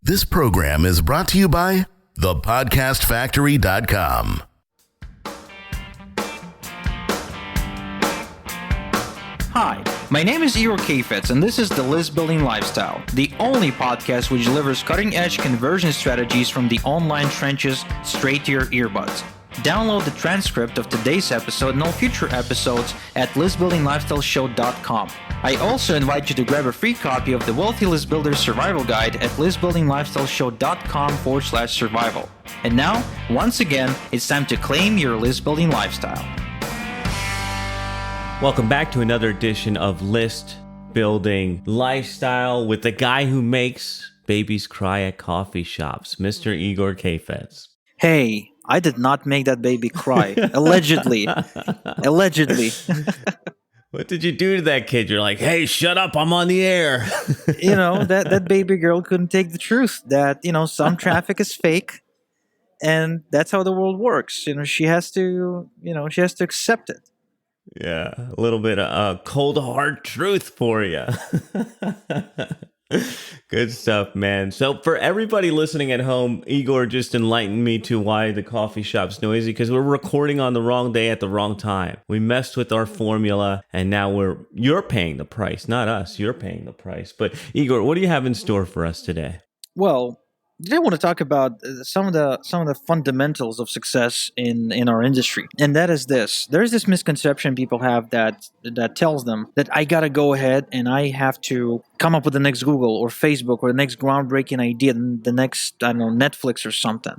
This program is brought to you by thepodcastfactory.com. Hi, my name is Igor Kheifets, and this is the List Building Lifestyle, the only podcast which delivers cutting-edge conversion strategies from the online trenches straight to your earbuds. Download the transcript of today's episode and all future episodes at listbuildinglifestyleshow.com. I also invite you to grab a free copy of the Wealthy List Builder Survival Guide at listbuildinglifestyleshow.com/survival. And now, once again, it's time to claim your list building lifestyle. Welcome back to another edition of List Building Lifestyle with the guy who makes babies cry at coffee shops, Mr. Igor Kheifets. Hey, I did not make that baby cry. Allegedly. Allegedly. What did you do to that kid? You're like, hey, shut up, I'm on the air. That baby girl couldn't take the truth that, some traffic is fake. And that's how the world works. She has to accept it. Yeah, a little bit of cold hard truth for you. Good stuff, man. So for everybody listening at home, Igor just enlightened me to why the coffee shop's noisy, because we're recording on the wrong day at the wrong time. We messed with our formula, and now you're paying the price, not us. You're paying the price. But Igor, what do you have in store for us today? Well, today I want to talk about some of the fundamentals of success in our industry, and that is this: there's this misconception people have that tells them that I gotta go ahead and I have to come up with the next Google or Facebook or the next groundbreaking idea, the next Netflix or something.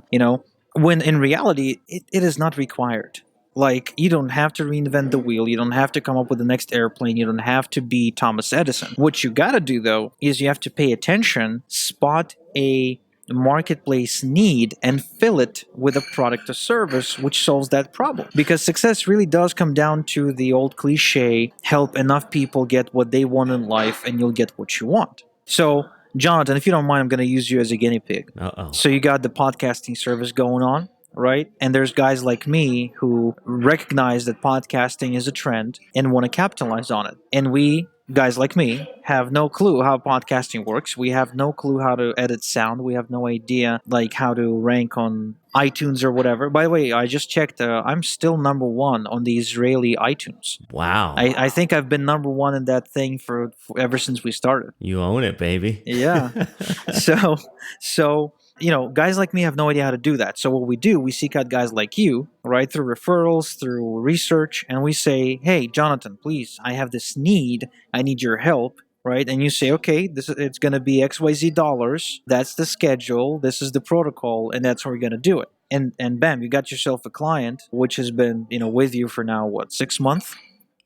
When in reality it is not required. Like, you don't have to reinvent the wheel. You don't have to come up with the next airplane. You don't have to be Thomas Edison. What you gotta do though is you have to pay attention, spot a marketplace need, and fill it with a product or service which solves that problem. Because success really does come down to the old cliche, help enough people get what they want in life and you'll get what you want. So, Jonathan, if you don't mind, I'm going to use you as a guinea pig. Uh-oh. So you got the podcasting service going on, right? And there's guys like me who recognize that podcasting is a trend and want to capitalize on it. And we, guys like me, have no clue how podcasting works. We have no clue how to edit sound. We have no idea how to rank on iTunes or whatever. By the way, I just checked. I'm still number one on the Israeli iTunes. Wow. I think I've been number one in that thing for ever since we started. You own it, baby. Yeah. So guys like me have no idea how to do that. So what we do, we seek out guys like you, right, through referrals, through research, and we say, hey, Jonathan, please, I have this need. I need your help, right? And you say, okay, it's going to be XYZ dollars. That's the schedule. This is the protocol, and that's how we're going to do it. And bam, you got yourself a client, which has been, with you for now, 6 months?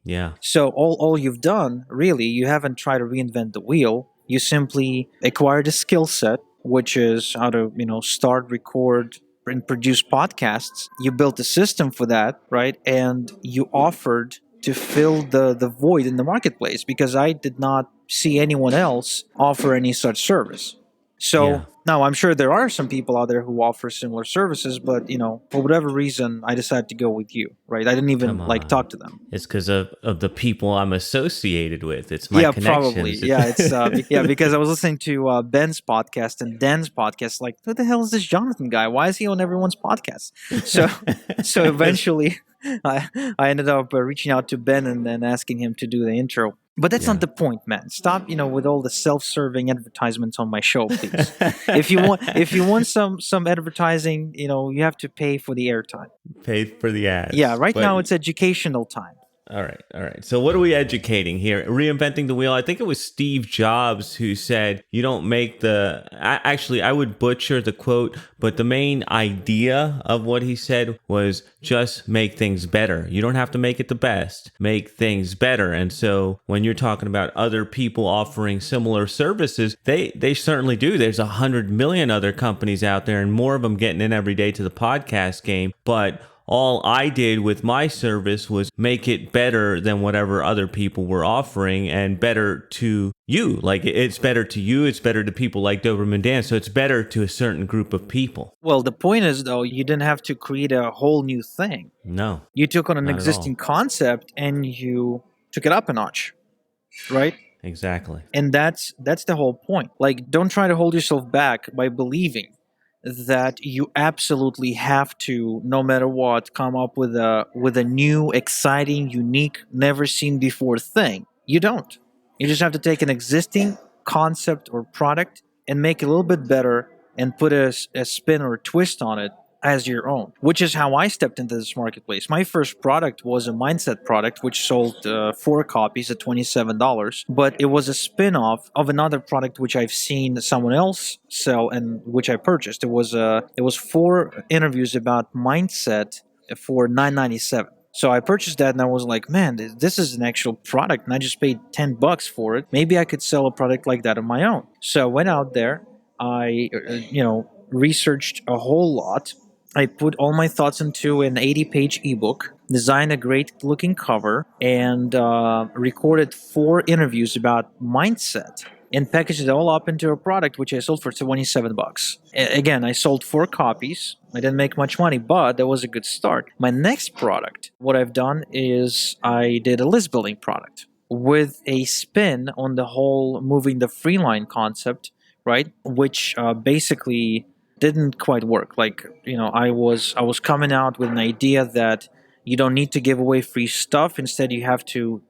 Yeah. So all you've done, really, you haven't tried to reinvent the wheel. You simply acquired a skill set, which is how to, start, record, and produce podcasts. You built a system for that, right? And you offered to fill the void in the marketplace, because I did not see anyone else offer any such service. So now I'm sure there are some people out there who offer similar services, but for whatever reason, I decided to go with you, right? I didn't even talk to them. It's because of the people I'm associated with. It's my connections. Probably. Yeah, it's because I was listening to Ben's podcast and Dan's podcast. Like, who the hell is this Jonathan guy? Why is he on everyone's podcast? So eventually, I ended up reaching out to Ben and then asking him to do the intro. But that's not the point, man. Stop, with all the self-serving advertisements on my show, please. If you want some advertising, you have to pay for the airtime. Pay for the ads. Yeah, now it's educational time. All right. So what are we educating here? Reinventing the wheel. I think it was Steve Jobs who said, you don't make I would butcher the quote, but the main idea of what he said was just make things better. You don't have to make it the best. Make things better. And so when you're talking about other people offering similar services, they certainly do. There's 100 million other companies out there and more of them getting in every day to the podcast game. But all I did with my service was make it better than whatever other people were offering and better to you. Like, it's better to you. It's better to people like Doberman Dan. So it's better to a certain group of people. Well, the point is, though, you didn't have to create a whole new thing. No. You took on an existing concept and you took it up a notch, right? Exactly. And that's the whole point. Like, don't try to hold yourself back by believing that you absolutely have to, no matter what, come up with a new, exciting, unique, never seen before thing. You don't. You just have to take an existing concept or product and make it a little bit better and put a spin or a twist on it as your own, which is how I stepped into this marketplace. My first product was a mindset product, which sold 4 copies at $27, but it was a spin off of another product which I've seen someone else sell and which I purchased. It was 4 interviews about mindset for $9.97. So I purchased that and I was like, man, this is an actual product and I just paid $10 for it. Maybe I could sell a product like that on my own. So I went out there, I researched a whole lot. I put all my thoughts into an 80-page ebook, designed a great looking cover, and recorded 4 interviews about mindset and packaged it all up into a product which I sold for $27. Again, I sold 4 copies. I didn't make much money, but that was a good start. My next product, what I've done is I did a list building product with a spin on the whole moving the free line concept, right? Which basically didn't quite work. Like, I was coming out with an idea that you don't need to give away free stuff. Instead, you have to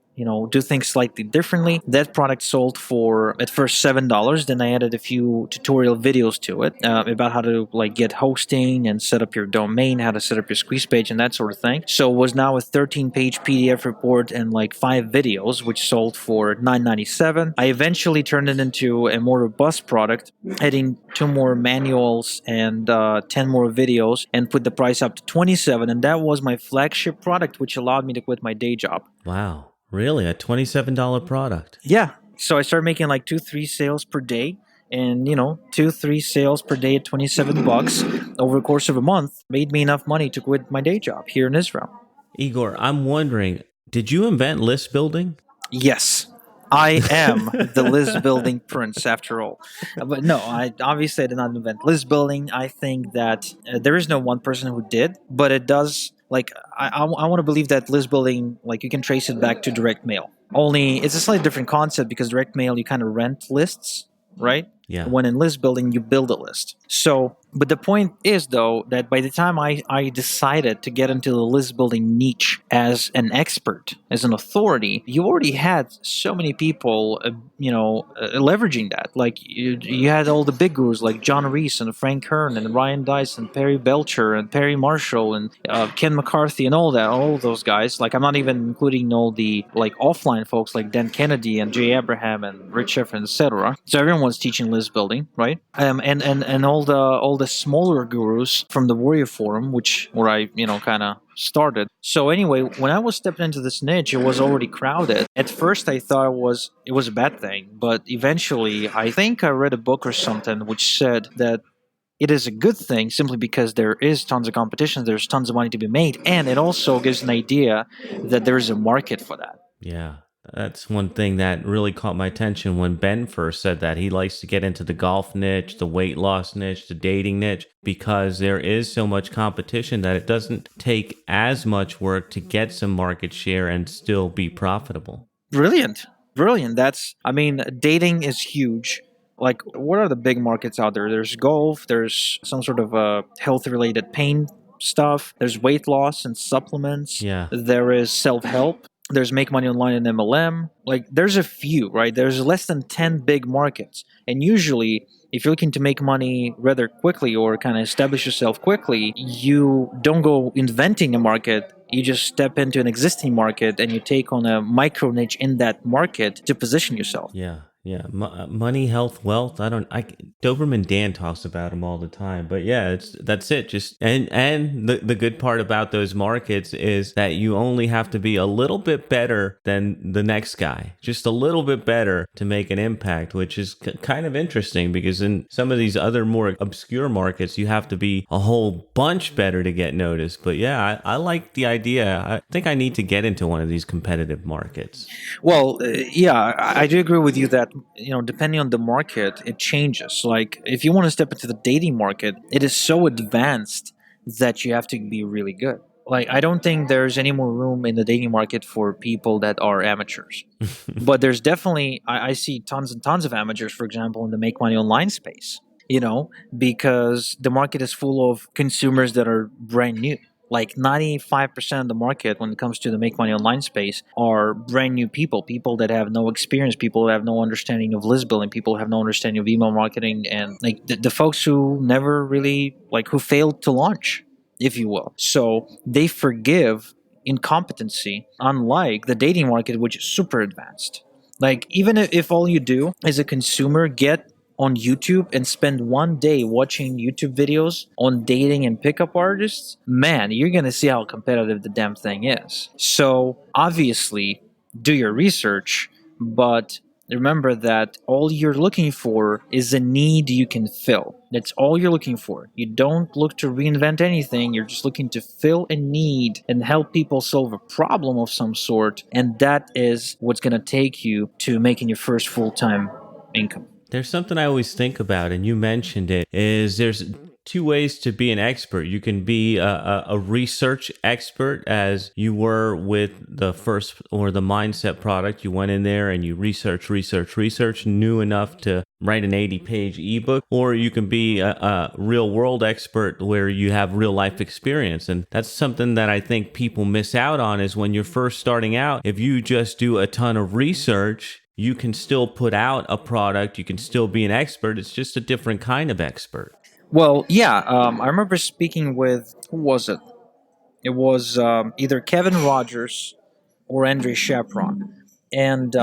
do things slightly differently. That product sold for at first $7. Then I added a few tutorial videos to it about how to like get hosting and set up your domain, how to set up your squeeze page and that sort of thing. So it was now a 13-page PDF report and like 5 videos, which sold for $9.97. I eventually turned it into a more robust product, adding 2 more manuals and 10 more videos, and put the price up to $27. And that was my flagship product, which allowed me to quit my day job. Wow. Really? A $27 product? Yeah. So I started making like 2-3 sales per day. And 2-3 sales per day at $27 over the course of a month made me enough money to quit my day job here in Israel. Igor, I'm wondering, did you invent list building? Yes, I am the list building prince after all. But no, I obviously did not invent list building. I think that there is no one person who did, but it does. Like, I want to believe that list building, like, you can trace it back to direct mail. Only it's a slightly different concept because direct mail, you kind of rent lists, right? Yeah. When in list building, you build a list. So, but the point is, though, that by the time I decided to get into the list building niche as an expert, as an authority, you already had so many people, leveraging that. Like, you had all the big gurus like John Reese and Frank Kern and Ryan Dice and Perry Belcher and Perry Marshall and Ken McCarthy and all those guys. Like, I'm not even including all the like offline folks like Dan Kennedy and Jay Abraham and Rich Sheffer, etc. So everyone was teaching list building, right? And all the smaller gurus from the Warrior Forum, where I kind of started. So anyway, when I was stepping into this niche, it was already crowded. At first, I thought it was a bad thing, but eventually, I think I read a book or something which said that it is a good thing simply because there is tons of competition, there's tons of money to be made, and it also gives an idea that there is a market for that. Yeah. That's one thing that really caught my attention when Ben first said that. He likes to get into the golf niche, the weight loss niche, the dating niche, because there is so much competition that it doesn't take as much work to get some market share and still be profitable. Brilliant. Dating is huge. Like, what are the big markets out there? There's golf, there's some sort of health related pain stuff, there's weight loss and supplements, Yeah. there is self help, there's make money online and MLM. Like, there's a few, right? There's less than 10 big markets. And usually, if you're looking to make money rather quickly or kind of establish yourself quickly, you don't go inventing a market. You just step into an existing market and you take on a micro niche in that market to position yourself. Yeah. Yeah. Money, health, wealth. Doberman Dan talks about them all the time, but yeah, that's it. Just, and the good part about those markets is that you only have to be a little bit better than the next guy, just a little bit better to make an impact, which is kind of interesting because in some of these other more obscure markets, you have to be a whole bunch better to get noticed. But yeah, I like the idea. I think I need to get into one of these competitive markets. Well, yeah, I do agree with you that, depending on the market, it changes. Like, if you want to step into the dating market, it is so advanced that you have to be really good. Like, I don't think there's any more room in the dating market for people that are amateurs. But there's definitely, I see tons and tons of amateurs, for example, in the make money online space, because the market is full of consumers that are brand new. Like 95% of the market when it comes to the make money online space are brand new people that have no experience, people who have no understanding of list building, people who have no understanding of email marketing, and like the folks who never really, like, who failed to launch, if you will. So they forgive incompetency, unlike the dating market, which is super advanced. Like, even if all you do as a consumer get on YouTube and spend one day watching YouTube videos on dating and pickup artists, man, you're going to see how competitive the damn thing is. So obviously, do your research, but remember that all you're looking for is a need you can fill. That's all you're looking for. You don't look to reinvent anything. You're just looking to fill a need and help people solve a problem of some sort. And that is what's going to take you to making your first full-time income. There's something I always think about, and you mentioned it, is there's two ways to be an expert. You can be a research expert, as you were with the first or the mindset product. You went in there and you research, knew enough to write an 80-page ebook, or you can be a real world expert where you have real life experience. And that's something that I think people miss out on, is when you're first starting out, if you just do a ton of research, you can still put out a product, you can still be an expert. It's just a different kind of expert. Well, yeah, I remember speaking with, who was it? It was either Kevin Rogers or Andre Chapron. And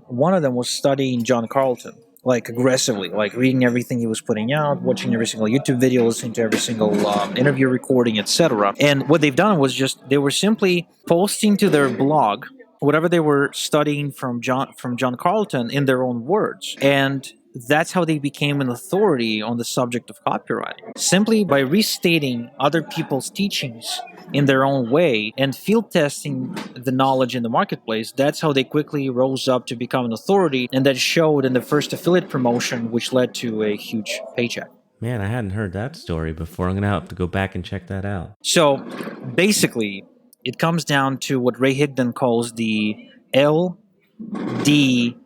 one of them was studying John Carlton, like aggressively, like reading everything he was putting out, watching every single YouTube video, listening to every single interview recording, etc. And what they've done was just, they were simply posting to their blog whatever they were studying from John Carlton in their own words. And that's how they became an authority on the subject of copywriting. Simply by restating other people's teachings in their own way and field testing the knowledge in the marketplace, that's how they quickly rose up to become an authority, and that showed in the first affiliate promotion, which led to a huge paycheck. Man, I hadn't heard that story before. I'm going to have to go back and check that out. So basically, it comes down to what Ray Higdon calls the LDT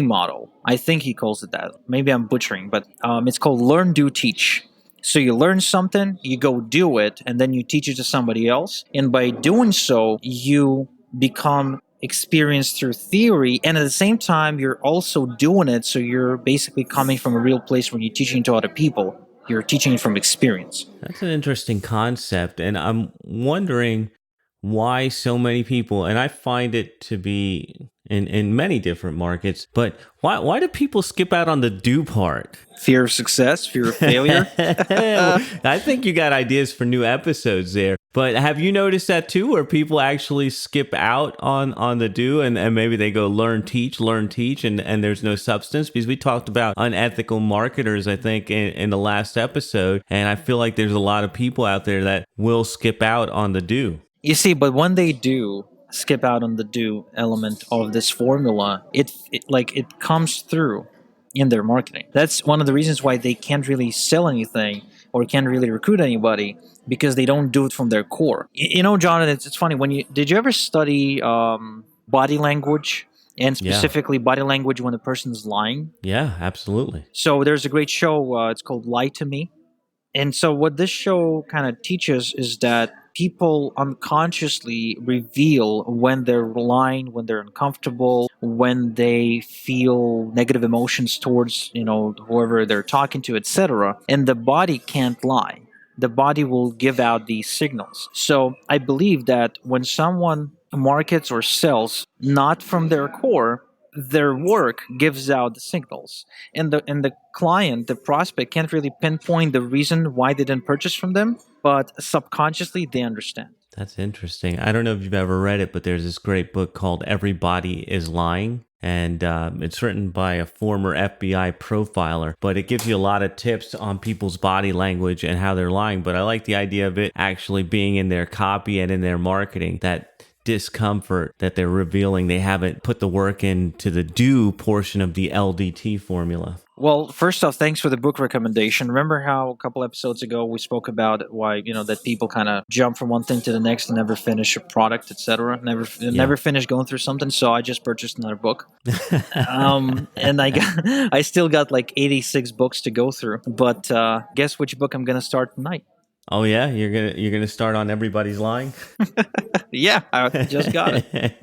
model. I think he calls it that. Maybe I'm butchering, but it's called learn, do, teach. So you learn something, you go do it, and then you teach it to somebody else. And by doing so, you become experienced through theory, and at the same time, you're also doing it. So you're basically coming from a real place when you're teaching to other people. You're teaching from experience. That's an interesting concept, and I'm wondering why so many people, and I find it to be in many different markets, but why do people skip out on the do part? Fear of success, fear of failure. I think you got ideas for new episodes there. But have you noticed that too, where people actually skip out on the do, and maybe they go learn, teach, and there's no substance? Because we talked about unethical marketers, I think, in the last episode, and I feel like there's a lot of people out there that will skip out on the do. You see, but when they do skip out on the do element of this formula, it comes through in their marketing. That's one of the reasons why they can't really sell anything or can't really recruit anybody, because they don't do it from their core. John, it's funny, did you ever study body language, and specifically body language when the person's lying? Yeah, absolutely. So there's a great show, it's called Lie to Me. And so what this show kind of teaches is that people unconsciously reveal when they're lying, when they're uncomfortable, when they feel negative emotions towards, whoever they're talking to, etc. And the body can't lie. The body will give out these signals. So I believe that when someone markets or sells not from their core, their work gives out the signals, and the client, the prospect, can't really pinpoint the reason why they didn't purchase from them, but subconsciously they understand. That's interesting. I don't know if you've ever read it, but there's this great book called Everybody is Lying. And it's written by a former FBI profiler, but it gives you a lot of tips on people's body language and how they're lying. But I like the idea of it actually being in their copy and in their marketing, that discomfort that they're revealing they haven't put the work into the do portion of the LDT formula? Well, first off, thanks for the book recommendation. Remember how a couple episodes ago we spoke about why that people kind of jump from one thing to the next and never finish a product, etc. Never finish going through something. So I just purchased another book, and I still got like 86 books to go through. But guess which book I'm gonna start tonight? Oh yeah, you're gonna start on Everybody's Lying? Yeah, I just got it.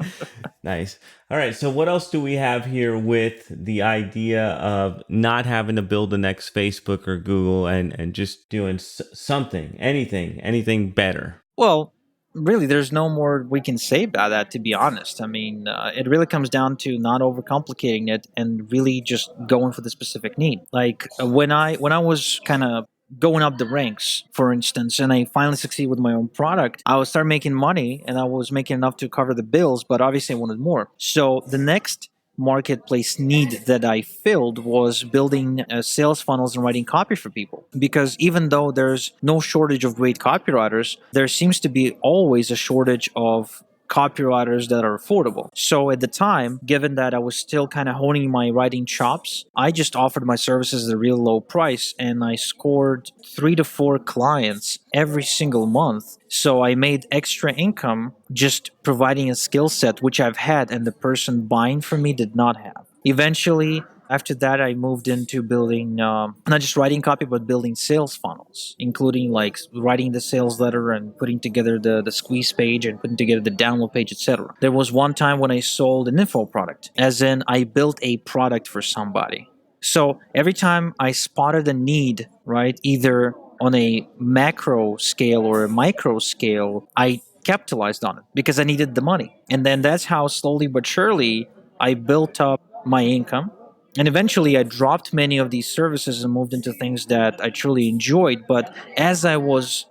Nice. All right. So what else do we have here with the idea of not having to build the next Facebook or Google and just doing something, anything better? Well, really, there's no more we can say about that, to be honest. I mean, it really comes down to not overcomplicating it and really just going for the specific need. Like when I was kind of going up the ranks, for instance, and I finally succeeded with my own product, I would start making money and I was making enough to cover the bills, but obviously I wanted more. So the next marketplace need that I filled was building sales funnels and writing copy for people. Because even though there's no shortage of great copywriters, there seems to be always a shortage of copywriters that are affordable. So at the time, given that I was still kind of honing my writing chops, I just offered my services at a real low price and I scored 3 to 4 clients every single month. So I made extra income just providing a skill set which I've had and the person buying from me did not have. Eventually, after that, I moved into building not just writing copy, but building sales funnels, including like writing the sales letter and putting together the squeeze page and putting together the download page, etc. There was one time when I sold an info product, as in I built a product for somebody. So every time I spotted a need, right, either on a macro scale or a micro scale, I capitalized on it because I needed the money. And then that's how slowly but surely I built up my income. And eventually I dropped many of these services and moved into things that I truly enjoyed. But as I was,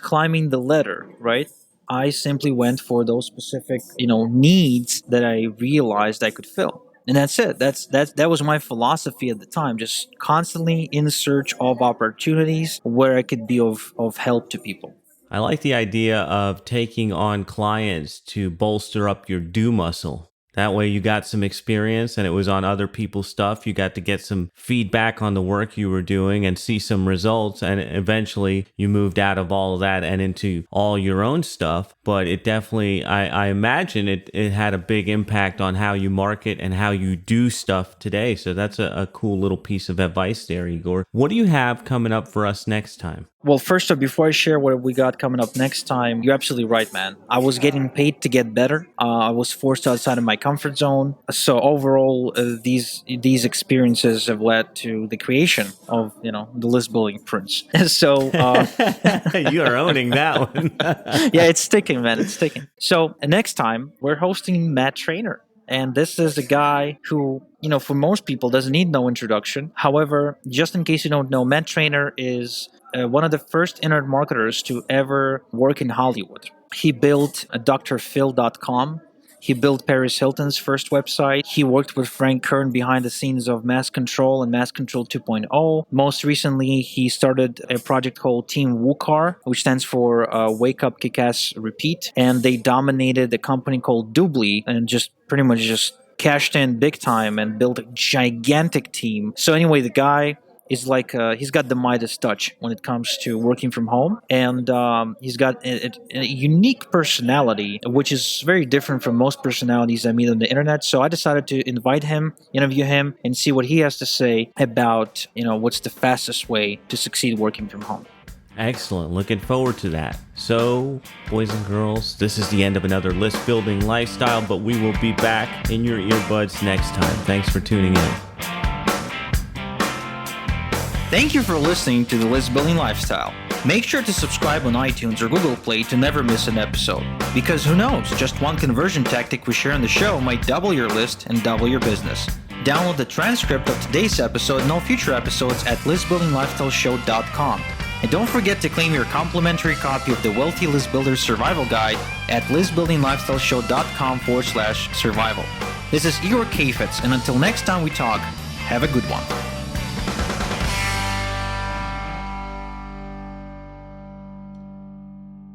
climbing the ladder, right, I simply went for those specific, needs that I realized I could fill. And that's it. That was my philosophy at the time, just constantly in search of opportunities where I could be of help to people. I like the idea of taking on clients to bolster up your do muscle. That way you got some experience and it was on other people's stuff. You got to get some feedback on the work you were doing and see some results. And eventually you moved out of all of that and into all your own stuff. But it definitely, I imagine it had a big impact on how you market and how you do stuff today. So that's a cool little piece of advice there, Igor. What do you have coming up for us next time? Well, first off, before I share what we got coming up next time, you're absolutely right, man. I was getting paid to get better. I was forced outside of my comfort zone. So overall, these experiences have led to the creation of, the list building prince. So you are owning that one. Yeah, it's sticking, man. It's sticking. So next time, we're hosting Matt Trainer. And this is a guy who, for most people doesn't need no introduction. However, just in case you don't know, Matt Trainer is one of the first internet marketers to ever work in Hollywood. He built drphil.com. He built Paris Hilton's first website. He worked with Frank Kern behind the scenes of Mass Control and Mass Control 2.0. Most recently, he started a project called Team WooCar, which stands for Wake Up, Kick-Ass, Repeat. And they dominated a company called Doobly and just pretty much just cashed in big time and built a gigantic team. So anyway, the guy is like he's got the Midas touch when it comes to working from home, and he's got a unique personality, which is very different from most personalities I meet on the internet. So I decided to invite him, interview him, and see what he has to say about what's the fastest way to succeed working from home. Excellent. Looking forward to that. So, boys and girls, this is the end of another list building lifestyle, but we will be back in your earbuds next time. Thanks for tuning in. Thank you for listening to the List Building Lifestyle. Make sure to subscribe on iTunes or Google Play to never miss an episode. Because who knows, just one conversion tactic we share on the show might double your list and double your business. Download the transcript of today's episode and all future episodes at listbuildinglifestyleshow.com. And don't forget to claim your complimentary copy of the Wealthy List Builder Survival Guide at listbuildinglifestyleshow.com/survival. This is Igor Kheifets, and until next time we talk, have a good one.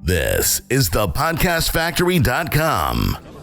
This This is thepodcastfactory.com.